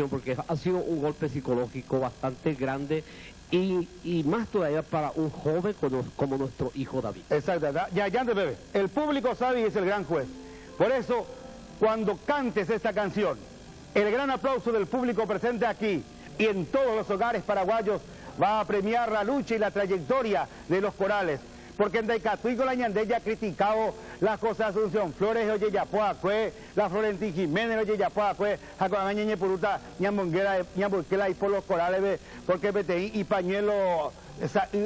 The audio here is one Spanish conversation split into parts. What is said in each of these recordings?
porque ha sido un golpe psicológico bastante grande y más todavía para un joven como nuestro hijo David. Exacto, ya te bebé. El público sabe y es el gran juez. Por eso, cuando cantes esta canción, el gran aplauso del público presente aquí y en todos los hogares paraguayos va a premiar la lucha y la trayectoria de los corales. Porque en Daicatuico la Ñandella ha criticado las cosas de Asunción Flores, oye Yapuacue, la Florentín Jiménez, oye Yapuacue, Jacobaña Puruta, Ñamburquela y por los corales, porque PTI y pañuelo,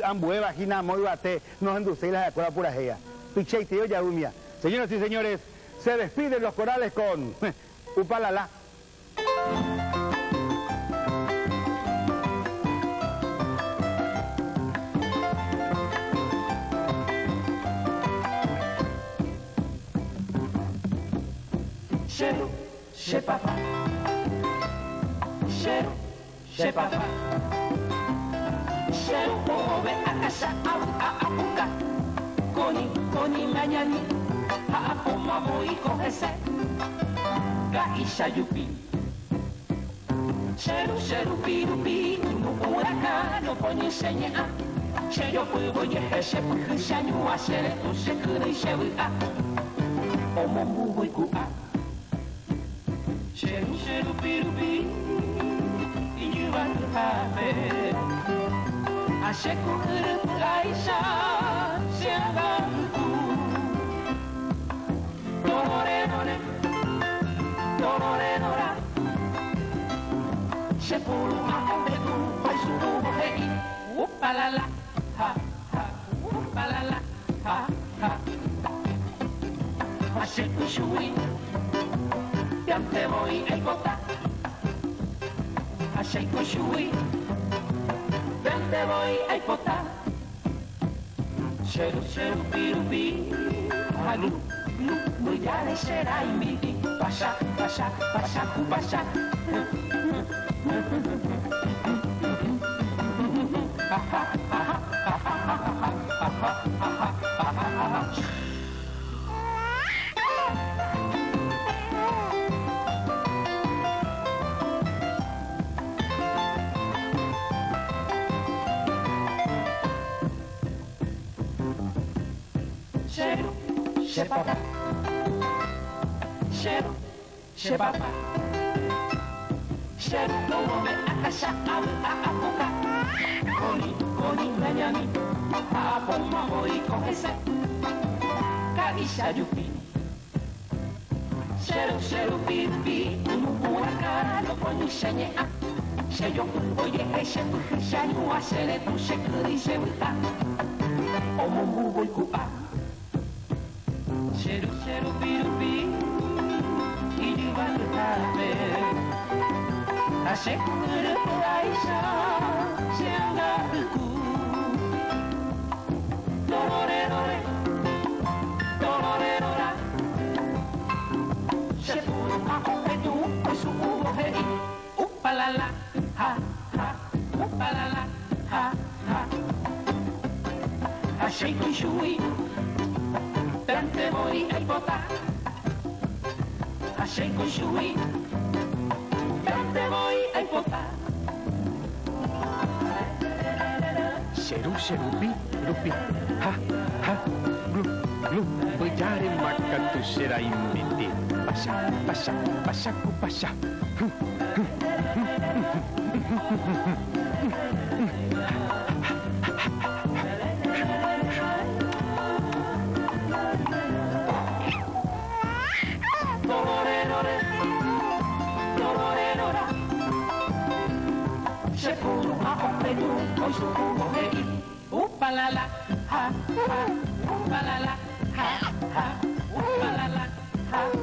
Ambueva, Ginamo y Bate, nos enducen las escuelas puras ellas. Piche y tío Yaumia. Señoras y señores, se despiden los corales con Upalala. Cheiro, chepapá. Cheiro, chepapá. Cheiro, ove, akasha, apuka. Koni, mañani. Apoma, moi, kohese. Gaisha, yupi. Cheiro, pirupi. No huracano, poni, seña. Cheiro, puevo, yehe, puhishanyu, ashere, tu shekure, shewa. Omo, muy, kua. Cheiro, pirupi, e you are the happy. A checo, Aisha, Xangaruku. Dororera. Chepuru, Apetu, Paisuru, Rei. Upalala, ha, upalala, ha. A checo, Shui. Te voy a botar, a Sheiko Shui, te voy a botar. Cheiro, pirupi, alu, no ya de será y mi, pasha, cupasha. Cheiro, chepapá. Cheiro, chepapá. Cheiro, ove, akasha, apuka. Koni, mañani. Apoma, moi, kohese. Gaisha, yupi. Cheiro, pirupi. No huracano, poni, seña. Cheiro, oye, puhishanyu, ashere, tu shekuri, shewa. Omo, muy, kua. Cheiro, pirupi, e you are the happy. A shekura, Aisha, Xangaruku. Dororera. Chepuru, Apetu, Paisuru, Rei. Upalala, ha, upalala, ha. A Sheiko Shui. Te voy a botar, a Sheiko Shui, te voy a botar. Cheiro, pirupi, ha, glu, bejare makan tu serai miti, pasha, cupasha. Dororera. Chepuru, Apetu, Paisuru, Rei. Upalala, ha, upalala, ha, upalala, ha.